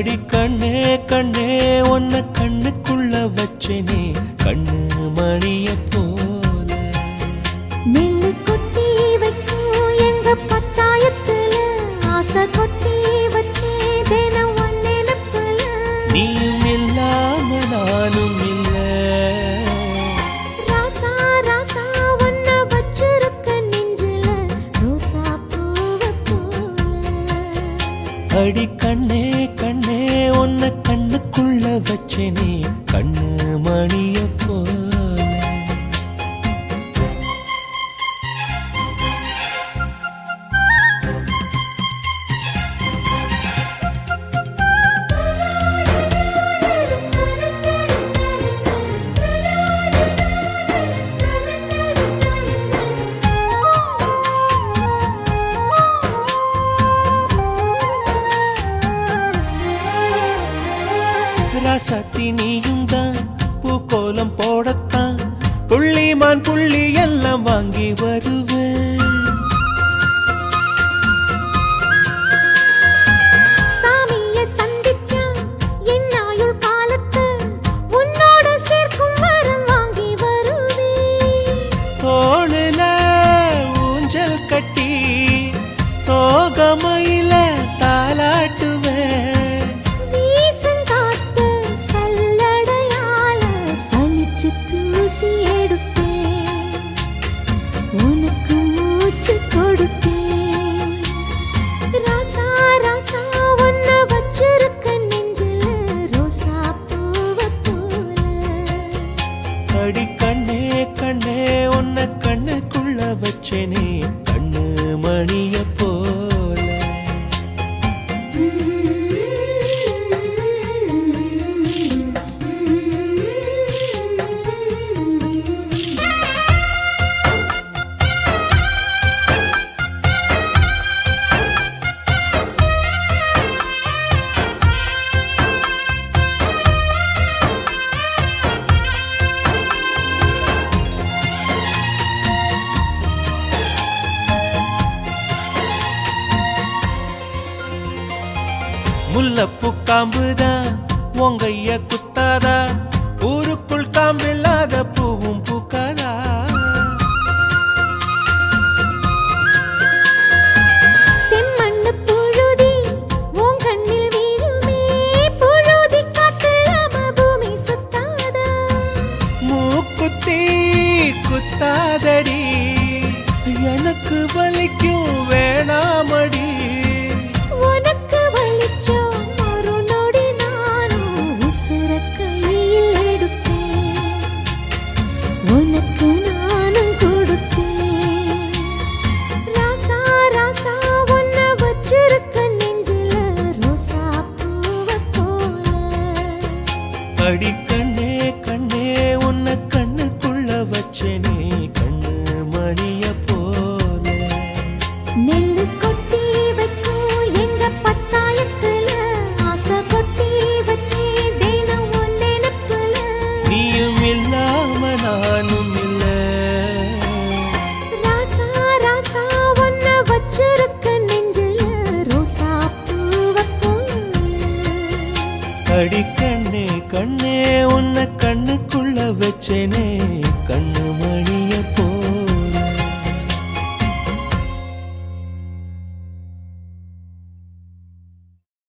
அடி கண்ணே கண்ணே உன்னை கண்ணுக்குள்ள வச்சேனே கண்ணு மணிய போல. நெல்லு கொட்டி வைக்கும் எங்க பத்தாயத்துல ஆசை கொட்டி வச்சே தினம் ஒன் நினைப்புல. நீயும் இல்லாம நானும் இல்ல. ராசா ராசா ஒன்ன வச்சிருக்க நெஞ்சில ரோசா பூவ போல. அடி கண்ணே கண்ணே உன்னை கண்ணுக்குள்ள வச்சேனே கண்ணு மணிய போல. ராசாத்தி நீயும் தான் பூக்கோலம் போடத்தான் புள்ளிமான் புள்ளி எல்லாம் வாங்கி வருவேன். சாமிய சந்திச்சா என் ஆயுள் காலத்து உன்னோட சேர்க்கும் வரம் வாங்கி வருவேன். தோளுல ஊஞ்சல் கட்டி தோகமையில தாலாட்டுவேன். தூசி எடுப்பேன் உனக்கு மூச்சு கொடுப்பேன். ராசா ராசா ஒன்ன வச்சிருக்க நெஞ்சில ரோசா பூவ போல. அடி கண்ணே கண்ணே உன்னை கண்ணுக்குள்ள வச்சேனே கண்ணு மணிய போல. முல்லப்பூ காம்புதான் உங்கைய குத்தாதா ஊருக்குள் காம்பில்லாத பூவும் பூக்காதா. செம்மண்ணு புழுதி உன் கண்ணில் வீழுமே புழுதி காத்தில்லாம பூமி சுத்தாதா. மூக்குத்தி குத்தாதடி எனக்கு வலிக்கும் வேணாமடி. உனக்கு வலிச்சோம் ஒரு நொடி நானும் உசுர கையில் எடுப்பேன் உனக்கு நானும் கொடுப்பேன். ராசா ராசா ஒன்ன வச்சிருக்க நெஞ்சில ரோசா பூவ போல. அடி கண்ணே கண்ணே உன்னை கண்ணுக்குள்ள வச்சேனே கண்ணு மணிய போல. நெல்லு கொட்டி வைக்கும் எங்க பத்தாயத்துல ஆசை கொட்டி வச்சே தினம் ஒன் நினைப்புல. நீயும் இல்லாம நானும் இல்ல. ராசா ராசா ஒன்ன வச்சிருக்க நெஞ்சில ரோசா பூவ போல. அடி கண்ணே கண்ணே உன்னை கண்ணுக்குள்ள வச்சேனே கண்ணு மணி